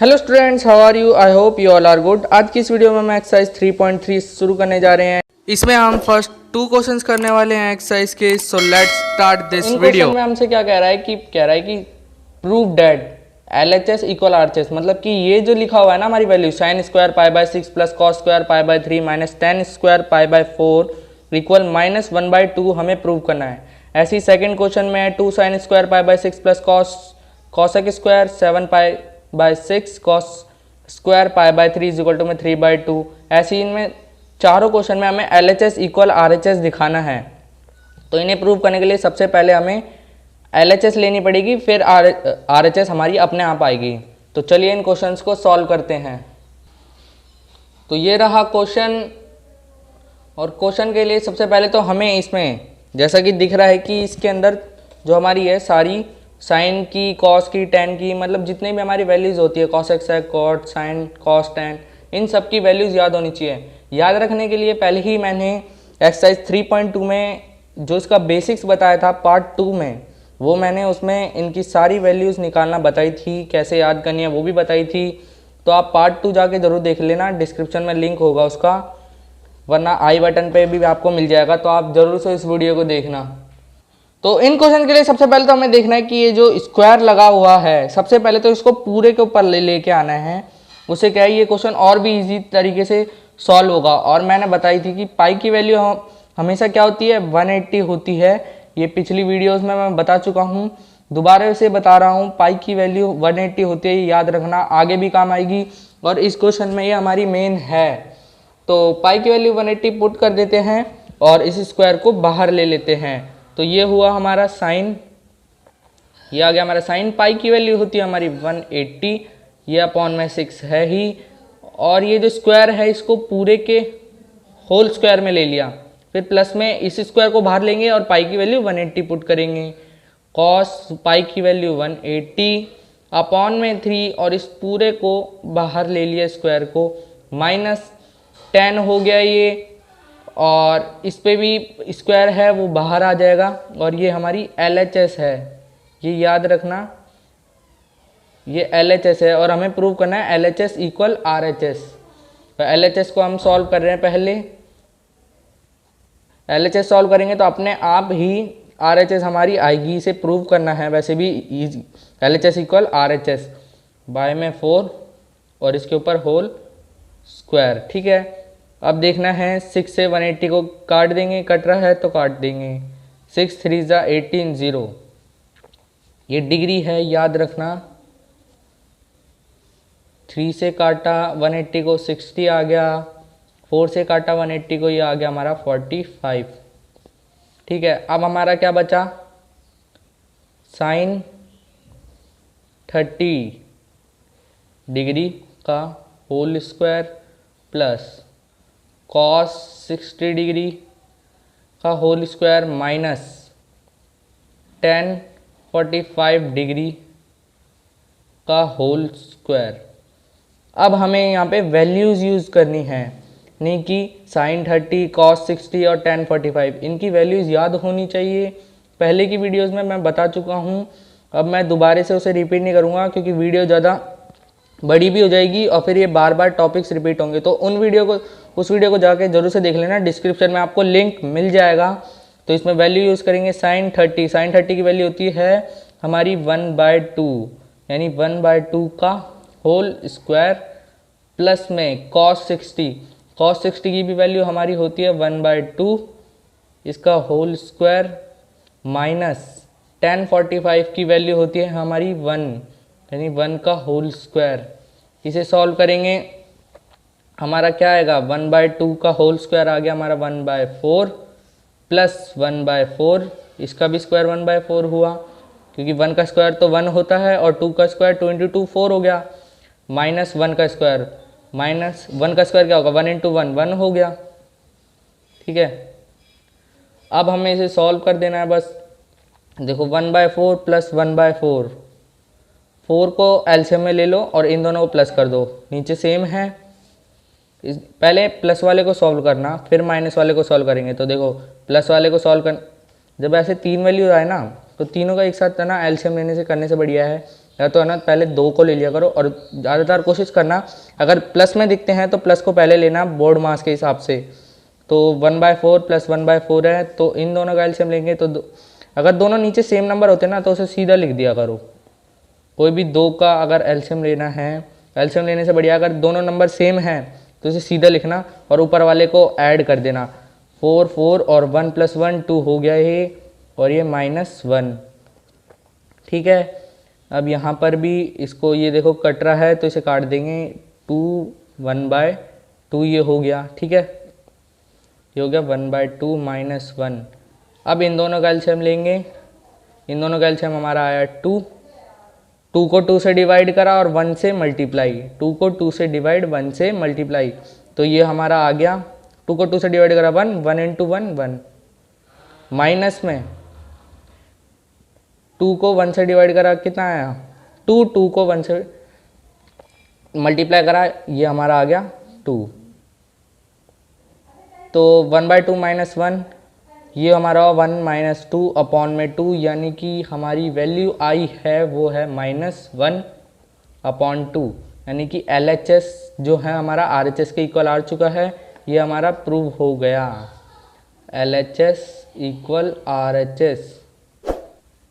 Hello students, how are you? I hope you all are good. आज की इस video में हम एक्सरसाइज 3.3 शुरू करने जा रहे हैं। इसमें हम फर्स्ट 2 क्वेश्चंस करने वाले हैं एक्सरसाइज के। So let's start this video. में हमसे क्या कह रहा है कि prove that LHS equal RHS, मतलब कि ये जो लिखा हुआ है ना हमारी value sign square pi by 6 plus cos square pi by 3 minus ten square pi bye 4 equal -1/2 हमें प्रूव करना है। ऐसे ही सेकेंड क्वेश्चन में है 2 sine square pi by 6 plus cosec square 7 pi by 6 cos square pi by 3 is equal to में 3/2। ऐसे ही इनमें चारों क्वेश्चन में हमें LHS इक्वल RHS दिखाना है। तो इन्हें प्रूव करने के लिए सबसे पहले हमें LHS लेनी पड़ेगी, फिर RHS हमारी अपने आप आएगी। तो चलिए इन क्वेश्चंस को सॉल्व करते हैं। तो ये रहा क्वेश्चन, और क्वेश्चन के लिए सबसे पहले तो हमें इसमें जैसा कि दिख रहा है कि इसके अंदर जो हमारी है सारी साइन की, कॉस की, टेन की, मतलब जितने भी हमारी वैल्यूज़ होती है कॉस एक्स है, कॉट, साइन, कॉस, टेन, इन सब की वैल्यूज़ याद होनी चाहिए। याद रखने के लिए पहले ही मैंने एक्सरसाइज 3.2 में जो इसका बेसिक्स बताया था पार्ट 2 में, वो मैंने उसमें इनकी सारी वैल्यूज़ निकालना बताई थी, कैसे याद करनी है वो भी बताई थी। तो आप पार्ट 2 जाके ज़रूर देख लेना, डिस्क्रिप्शन में लिंक होगा उसका, वरना आई बटन पे भी आपको मिल जाएगा। तो आप ज़रूर से इस वीडियो को देखना। तो इन क्वेश्चन के लिए सबसे पहले तो हमें देखना है कि ये जो स्क्वायर लगा हुआ है, सबसे पहले तो इसको पूरे के ऊपर लेके आना है। उससे क्या है, ये क्वेश्चन और भी इजी तरीके से सॉल्व होगा। और मैंने बताई थी कि पाई की वैल्यू हमेशा क्या होती है, 180 होती है। ये पिछली वीडियोस में मैं बता चुका हूँ, दोबारा से बता रहा हूँ, पाई की वैल्यू 180 होती है। याद रखना, आगे भी काम आएगी और इस क्वेश्चन में ये हमारी मेन है। तो पाई की वैल्यू 180 पुट कर देते हैं और इस स्क्वायर को बाहर ले लेते हैं। तो ये हुआ हमारा साइन, ये आ गया हमारा साइन। पाई की वैल्यू होती है हमारी 180, ये अपॉन में 6 है ही। और ये जो स्क्वायर है इसको पूरे के होल स्क्वायर में ले लिया, फिर प्लस में इस स्क्वायर को बाहर लेंगे और पाई की वैल्यू 180 पुट करेंगे। कॉस पाई की वैल्यू 180 अपॉन में 3 और इस पूरे को बाहर ले लिया स्क्वायर को, माइनस 10 हो गया ये, और इस पे भी स्क्वायर है वो बाहर आ जाएगा। और ये हमारी LHS है, ये याद रखना, ये LHS है और हमें प्रूव करना है LHS इक्वल RHS। तो LHS को हम सॉल्व कर रहे हैं। पहले LHS सॉल्व करेंगे तो अपने आप ही RHS हमारी आएगी, इसे प्रूव करना है वैसे भी easy. LHS equal RHS by में 4 और इसके ऊपर होल स्क्वायर, ठीक है। अब देखना है 6 से 180 को काट देंगे, कट रहा है तो काट देंगे। 6 3 ज़ा 18 0, ये डिग्री है याद रखना। 3 से काटा 180 को 60 आ गया, 4 से काटा 180 को ये आ गया हमारा 45, ठीक है। अब हमारा क्या बचा, साइन 30 डिग्री का whole square plus cos 60 degree का whole square minus ten 45 degree का होल स्क्वायर। अब हमें यहाँ पे वैल्यूज़ यूज़ करनी है, नहीं कि साइन 30, कॉस 60 और टेन 45, इनकी वैल्यूज़ याद होनी चाहिए। पहले की वीडियोज़ में मैं बता चुका हूँ, अब मैं दोबारा से उसे रिपीट नहीं करूँगा क्योंकि वीडियो ज़्यादा बड़ी भी हो जाएगी और फिर ये बार बार टॉपिक्स रिपीट होंगे। तो उस वीडियो को जाके जरूर से देख लेना, डिस्क्रिप्शन में आपको लिंक मिल जाएगा। तो इसमें वैल्यू यूज़ करेंगे साइन 30। साइन 30 की वैल्यू होती है हमारी 1/2, यानी 1/2 का होल स्क्वायर प्लस में कॉस 60। कॉस 60 की भी वैल्यू हमारी होती है 1/2 इसका होल स्क्वायर माइनस टेन 45 की वैल्यू होती है हमारी 1, यानी 1 का होल स्क्वायर। इसे सॉल्व करेंगे, हमारा क्या आएगा, 1/2 का होल स्क्वायर आ गया हमारा 1/4 प्लस 1/4, इसका भी स्क्वायर 1/4 हुआ क्योंकि 1 का स्क्वायर तो 1 होता है और 2 का स्क्वायर 2 × 2 4 हो गया, माइनस 1 का स्क्वायर, माइनस 1 का स्क्वायर क्या होगा, 1 × 1 1 हो गया, ठीक है। अब हमें इसे सॉल्व कर देना है बस। देखो 1/4 प्लस 1/4, 4 को एलसीएम में ले लो और इन दोनों को प्लस कर दो, नीचे सेम है। पहले प्लस वाले को सॉल्व करना, फिर माइनस वाले को सॉल्व करेंगे। तो देखो प्लस वाले को सॉल्व कर, जब ऐसे 3 वैल्यू आए ना तो तीनों का एक साथ ना एलसीएम लेने से करने से बढ़िया है या तो है ना पहले 2 को ले लिया करो, और ज़्यादातर कोशिश करना अगर प्लस में दिखते हैं तो प्लस को पहले लेना बोर्ड मास के हिसाब से। तो 1/4 प्लस 1/4 है, तो इन दोनों का एलसीएम लेंगे तो अगर दोनों नीचे सेम नंबर होते ना तो उसे सीधा लिख दिया करो। कोई भी 2 का अगर एलसीएम लेना है, एलसीएम लेने से बढ़िया अगर दोनों नंबर सेम हैं तो उसे सीधा लिखना और ऊपर वाले को ऐड कर देना। 4 4 और 1 + 1 2 हो गया ये, और ये -1। ठीक है, अब यहाँ पर भी इसको ये देखो कट रहा है तो इसे काट देंगे। 2 1/2 ये हो गया। ठीक है, ये हो गया 1/2 -1। अब इन दोनों का एलसीएम लेंगे। इन दोनों का एलसीएम हमारा आया 2 को 2 से डिवाइड करा और 1 से मल्टीप्लाई। 2 को 2 से डिवाइड 1 से मल्टीप्लाई, तो ये हमारा आ गया 2 को 2 से डिवाइड करा 1 × 1 1। माइनस में 2 को 1 से डिवाइड करा कितना आया 2 को 1 से मल्टीप्लाई करा, ये हमारा आ गया 2। तो 1/2 -1 ये हमारा 1 - 2 अपॉन में 2, यानी कि हमारी वैल्यू आई है वो है -1/2, यानी कि LHS जो है हमारा RHS के इक्वल आ चुका है। ये हमारा प्रूव हो गया, LHS = RHS,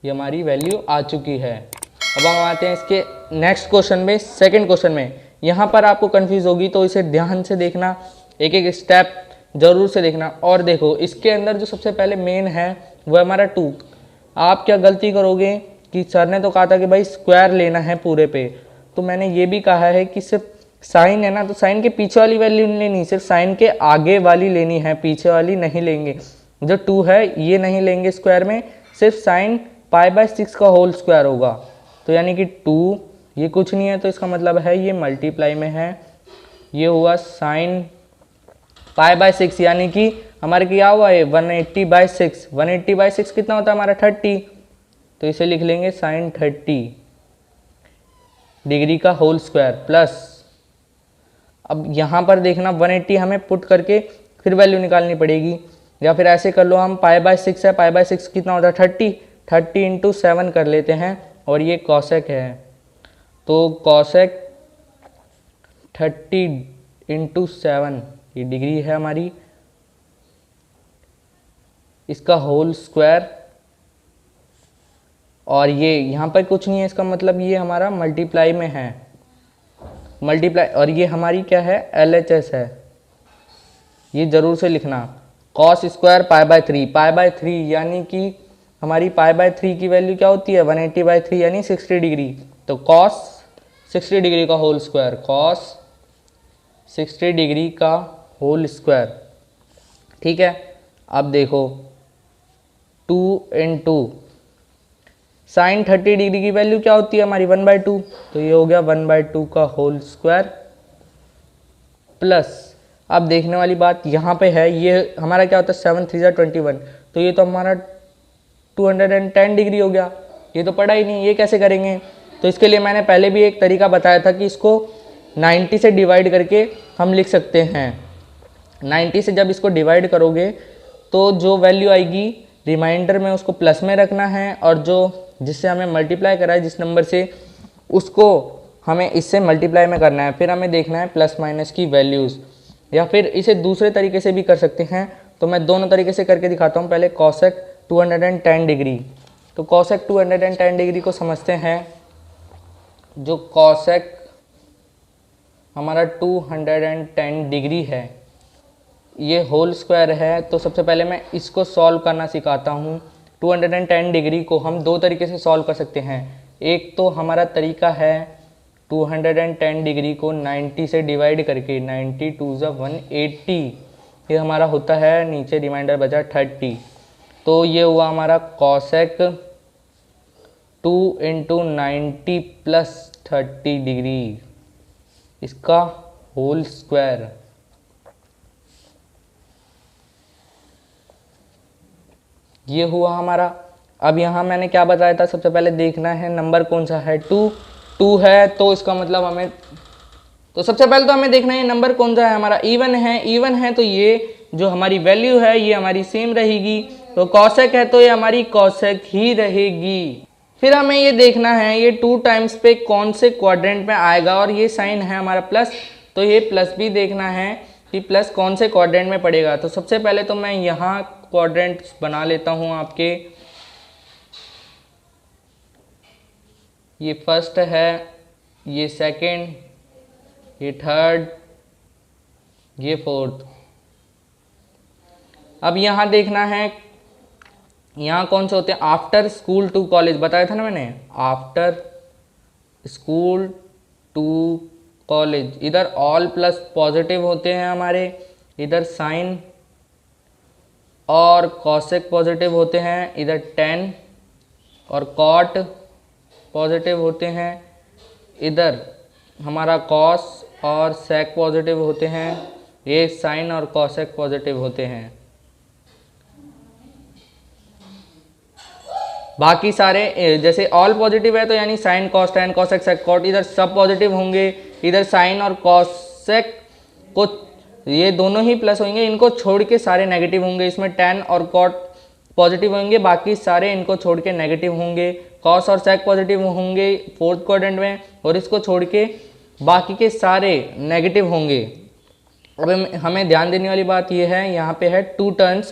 ये हमारी वैल्यू आ चुकी है। अब हम आते हैं इसके नेक्स्ट क्वेश्चन में, सेकंड क्वेश्चन में। यहाँ पर आपको कंफ्यूज होगी तो इसे ध्यान से देखना, एक एक स्टेप ज़रूर से देखना। और देखो इसके अंदर जो सबसे पहले मेन है वो हमारा 2। आप क्या गलती करोगे कि सर ने तो कहा था कि भाई स्क्वायर लेना है पूरे पे, तो मैंने ये भी कहा है कि सिर्फ साइन है ना तो साइन के पीछे वाली वैल्यू नहीं लेनी, सिर्फ साइन के आगे वाली लेनी है, पीछे वाली नहीं लेंगे। जो 2 है ये नहीं लेंगे स्क्वायर में, सिर्फ साइन π/6 का होल स्क्वायर होगा। तो यानी कि 2 ये कुछ नहीं है, तो इसका मतलब है ये मल्टीप्लाई में है। ये हुआ साइन π/6, यानी कि हमारे क्या हुआ है 180/6। 180/6 कितना होता है हमारा 30, तो इसे लिख लेंगे साइन 30 डिग्री का होल स्क्वायर प्लस। अब यहाँ पर देखना 180 हमें पुट करके फिर वैल्यू निकालनी पड़ेगी, या फिर ऐसे कर लो हम π/6 है, π/6 कितना होता है 30 × 7 कर लेते हैं, और ये कॉसेक है तो कॉसेक 30 × 7 ये डिग्री है हमारी, इसका होल स्क्वायर। और ये यहाँ पर कुछ नहीं है, इसका मतलब ये हमारा मल्टीप्लाई में है, मल्टीप्लाई। और ये हमारी क्या है LHS है, ये ज़रूर से लिखना। cos स्क्वायर π/3, π/3 यानी कि हमारी π/3 की वैल्यू क्या होती है 180/3 यानी 60 डिग्री। तो cos 60 डिग्री का होल स्क्वायर, cos 60 डिग्री का होल स्क्वायर। ठीक है, अब देखो 2 × साइन 30 डिग्री की वैल्यू क्या होती है हमारी 1/2, तो ये हो गया 1/2 का होल स्क्वायर प्लस। अब देखने वाली बात यहाँ पे है, ये हमारा क्या होता है 7 3 21, तो ये तो हमारा 210 डिग्री हो गया। ये तो पढ़ा ही नहीं, ये कैसे करेंगे। तो इसके लिए मैंने पहले भी एक तरीका बताया था कि इसको 90 से डिवाइड करके हम लिख सकते हैं। 90 से जब इसको डिवाइड करोगे तो जो वैल्यू आएगी रिमाइंडर में उसको प्लस में रखना है, और जो जिससे हमें मल्टीप्लाई करा है जिस नंबर से, उसको हमें इससे मल्टीप्लाई में करना है। फिर हमें देखना है प्लस माइनस की वैल्यूज़, या फिर इसे दूसरे तरीके से भी कर सकते हैं। तो मैं दोनों तरीके से करके दिखाता हूँ। पहले कॉसेक 210 डिग्री, तो कॉसेक 210 डिग्री को समझते हैं। जो कॉसेक हमारा 210 डिग्री है ये होल स्क्वायर है, तो सबसे पहले मैं इसको सॉल्व करना सिखाता हूँ। 210 डिग्री को हम दो तरीके से सॉल्व कर सकते हैं। एक तो हमारा तरीका है 210 डिग्री को 90 से डिवाइड करके, 90 2 180, ये हमारा होता है, नीचे रिमाइंडर बचा 30, तो ये हुआ हमारा कॉसेक 2 × 90 + 30 डिग्री, इसका होल स्क्वायर। ये हुआ हमारा। अब यहाँ मैंने क्या बताया था, सबसे पहले देखना है नंबर कौन सा है, 2 है, तो इसका मतलब हमें, तो सबसे पहले तो हमें देखना है नंबर कौन सा है हमारा, इवन है, तो ये जो हमारी वैल्यू है ये हमारी सेम रहेगी। तो कॉसेक है तो ये हमारी कॉसेक ही रहेगी। फिर हमें ये देखना है ये 2 टाइम्स पे कौन से क्वाड्रेंट में आएगा, और ये साइन है हमारा प्लस, तो ये प्लस भी देखना है कि प्लस कौन से क्वाड्रेंट में पड़ेगा। तो सबसे पहले तो मैं यहाँ क्वाड्रेंट बना लेता हूँ आपके, ये फर्स्ट है, ये सेकंड, ये थर्ड, ये फोर्थ। अब यहाँ देखना है यहाँ कौन से होते हैं, आफ्टर स्कूल टू कॉलेज बताया था ना मैंने, आफ्टर स्कूल टू कॉलेज। इधर ऑल प्लस पॉजिटिव होते हैं हमारे, इधर साइन और कॉसेक पॉजिटिव होते हैं, इधर टेन और कॉट पॉजिटिव होते हैं, इधर हमारा कॉस और सेक पॉजिटिव होते हैं, ये साइन और कॉसेक पॉजिटिव होते हैं। बाकी सारे जैसे ऑल पॉजिटिव है तो यानी sin cos tan cosec sec cot, इधर सब पॉजिटिव होंगे, इधर साइन और कॉसेक को ये दोनों ही प्लस होंगे, इनको छोड़ के सारे नेगेटिव होंगे। इसमें टेन और कॉट पॉजिटिव होंगे, बाकी सारे इनको छोड़ के नेगेटिव होंगे। कॉस और सेक पॉजिटिव होंगे फोर्थ क्वाड्रेंट में, और इसको छोड़ के बाकी के सारे नेगेटिव होंगे। अब हमें ध्यान देने वाली बात यह है, यहाँ पे है 2 टर्न्स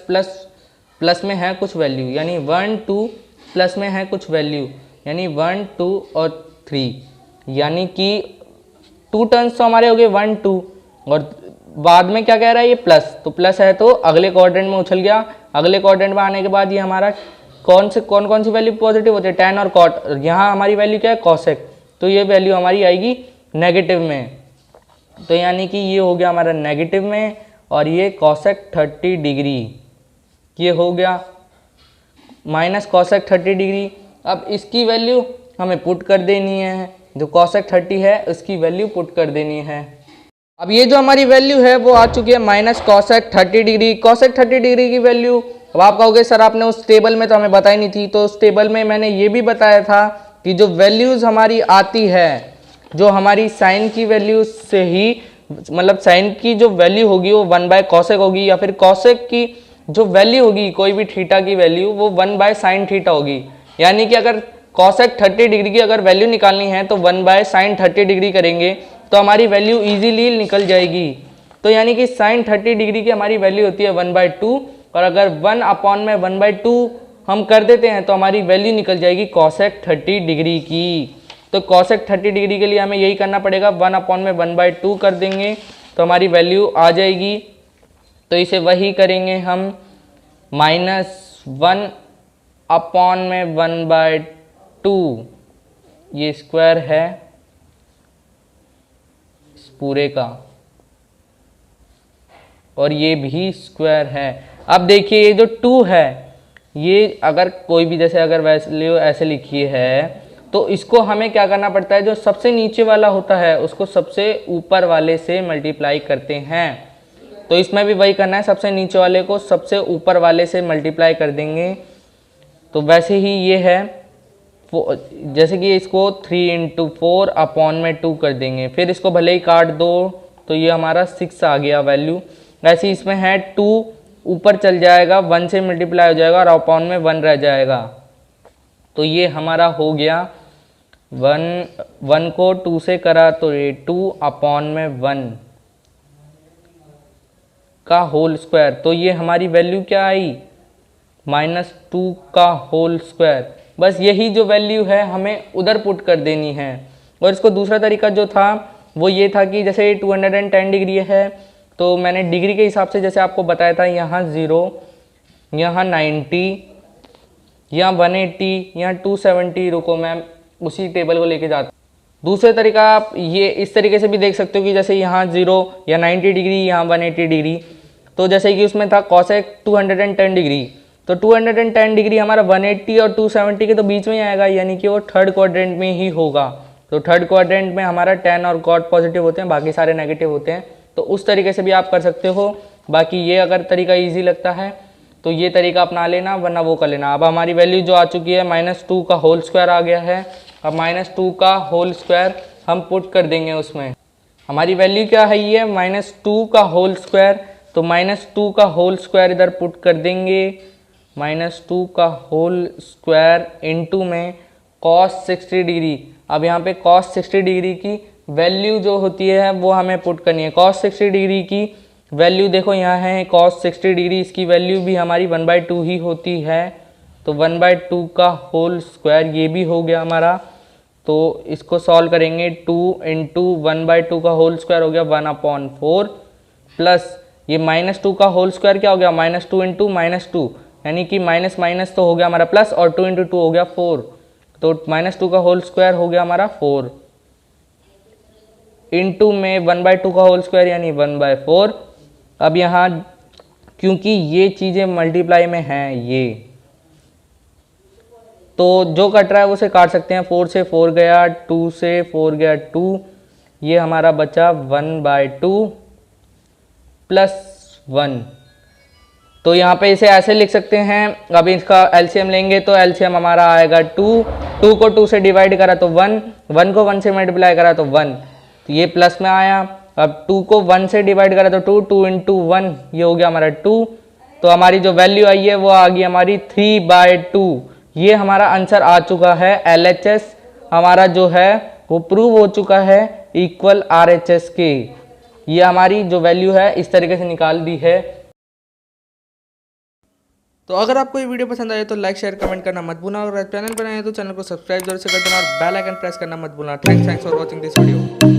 प्लस में है कुछ वैल्यू, यानी 1 2 प्लस में है कुछ वैल्यू, यानी 1 2 और 3, यानी कि 2 टर्न्स तो हमारे हो गए 1 2, और बाद में क्या कह रहा है ये प्लस, तो प्लस है तो अगले क्वाड्रेंट में उछल गया। अगले क्वाड्रेंट में आने के बाद ये हमारा कौन सी वैल्यू पॉजिटिव होती है, टेन और कॉट, यहाँ हमारी वैल्यू क्या है कॉसेक, तो ये वैल्यू हमारी आएगी नेगेटिव में। तो यानी कि ये हो गया हमारा नेगेटिव में, और ये कॉसेक 30 डिग्री, ये हो गया माइनस कॉसेक 30 डिग्री। अब इसकी वैल्यू हमें पुट कर देनी है, जो कॉसेक 30 है उसकी वैल्यू पुट कर देनी है। अब ये जो हमारी वैल्यू है वो आ चुकी है minus cosec 30 degree. Cosec 30 degree की वैल्यू, अब आप कहोगे सर आपने उस टेबल में तो हमें बताई नहीं थी, तो उस टेबल में मैंने ये भी बताया था कि जो वैल्यूज़ हमारी आती है, जो हमारी साइन की वैल्यू से ही, मतलब साइन की जो वैल्यू होगी वो 1/कॉसेक होगी, या फिर कॉसेक की जो वैल्यू होगी कोई भी थीटा की वैल्यू वो 1/साइन थीटा होगी। यानी कि अगर कॉसेक 30 डिग्री की अगर वैल्यू निकालनी है तो 1/साइन 30 डिग्री करेंगे तो हमारी वैल्यू इजीली निकल जाएगी। तो यानी कि साइन 30 डिग्री की हमारी वैल्यू होती है 1/2, और अगर 1/1/2 हम कर देते हैं तो हमारी वैल्यू निकल जाएगी कॉसेक 30 डिग्री की। तो कॉसेक 30 डिग्री के लिए हमें यही करना पड़ेगा, 1/1/2 कर देंगे तो हमारी वैल्यू आ जाएगी। तो इसे वही करेंगे हम, -1/1/2, ये स्क्वायर है इस पूरे का, और ये भी स्क्वायर है। अब देखिए ये जो 2 है, ये अगर कोई भी जैसे अगर वैल्यू ऐसे लिखी है तो इसको हमें क्या करना पड़ता है, जो सबसे नीचे वाला होता है उसको सबसे ऊपर वाले से मल्टीप्लाई करते हैं। तो इसमें भी वही करना है, सबसे नीचे वाले को सबसे ऊपर वाले से मल्टीप्लाई कर देंगे। तो वैसे ही ये है, जैसे कि इसको 3 × 4/2 कर देंगे, फिर इसको भले ही काट दो तो ये हमारा 6 आ गया वैल्यू। वैसे इसमें है 2 ऊपर चल जाएगा, 1 से मल्टीप्लाई हो जाएगा और अपॉन में 1 रह जाएगा। तो ये हमारा हो गया 1 को 2 से करा तो ये 2/1 का होल स्क्वायर। तो ये हमारी वैल्यू क्या आई, -2 का होल स्क्वायर। बस यही जो वैल्यू है हमें उधर पुट कर देनी है। और इसको दूसरा तरीका जो था वो ये था कि जैसे 210 डिग्री है तो मैंने डिग्री के हिसाब से जैसे आपको बताया था, यहाँ 0, यहाँ 90, यहाँ 180, यहाँ 270। रुको मैं उसी टेबल को लेके जाता हूँ। दूसरे तरीका आप ये इस तरीके से भी देख सकते हो कि जैसे यहाँ 0 या 90 डिग्री, यहाँ 180 डिग्री। तो जैसे कि उसमें था कॉसेक 210 डिग्री, तो 210 डिग्री हमारा 180 और 270 के तो बीच में ही आएगा, यानी कि वो थर्ड क्वाड्रेंट में ही होगा। तो थर्ड क्वाड्रेंट में हमारा 10 और कॉट पॉजिटिव होते हैं, बाकी सारे नेगेटिव होते हैं। तो उस तरीके से भी आप कर सकते हो। बाकी ये अगर तरीका ईजी लगता है तो ये तरीका अपना लेना, वरना वो कर लेना। अब हमारी वैल्यू जो आ चुकी है -2 का होल स्क्वायर आ गया है। अब -2 का होल स्क्वायर हम पुट कर देंगे उसमें। हमारी वैल्यू क्या है, ये -2 का होल स्क्वायर। तो -2 का होल स्क्वायर इधर पुट कर देंगे, -2 का होल स्क्वायर इंटू में cos 60 डिग्री। अब यहाँ पे cos 60 डिग्री की वैल्यू जो होती है वो हमें पुट करनी है। cos 60 डिग्री की वैल्यू देखो यहाँ है cos 60 डिग्री, इसकी वैल्यू भी हमारी 1/2 ही होती है, तो 1/2 का होल स्क्वायर ये भी हो गया हमारा। तो इसको सॉल्व करेंगे, 2 इंटू 1/2 का होल स्क्वायर हो गया 1/4 प्लस ये -2 का होल स्क्वायर क्या हो गया -2 इंटू -2, यानी कि माइनस माइनस तो हो गया हमारा प्लस और 2 इंटू 2 हो गया 4, तो -2 का होल स्क्वायर हो गया हमारा 4 इंटू में 1/2 का होल स्क्वायर यानी 1/4। अब यहाँ क्योंकि ये चीज़ें मल्टीप्लाई में हैं ये, तो जो कट रहा है उसे काट सकते हैं। 4 से 4 गया, 2 से 4 गया 2, ये हमारा बचा 1/2 प्लस 1। तो यहाँ पे इसे ऐसे लिख सकते हैं, अब इसका एलसीएम लेंगे तो एलसीएम हमारा आएगा 2 को 2 से डिवाइड करा तो 1 को 1 से मल्टीप्लाई करा तो 1, तो ये प्लस में आया। अब 2 को 1 से डिवाइड करा तो 2 इंटू 1 ये हो गया हमारा 2, तो हमारी जो वैल्यू आई है वो आ गई हमारी 3/2। ये हमारा आंसर आ चुका है। LHS हमारा जो है वो प्रूव हो चुका है इक्वल RHS के। ये हमारी जो वैल्यू है इस तरीके से निकाल दी है। तो अगर आपको ये वीडियो पसंद आए तो लाइक शेयर कमेंट करना मत भूलना, और चैनल पर आए तो चैनल को सब्सक्राइब जरूर से कर देना और बेल आइकन प्रेस करना मत भूलना। Thanks for watching this video.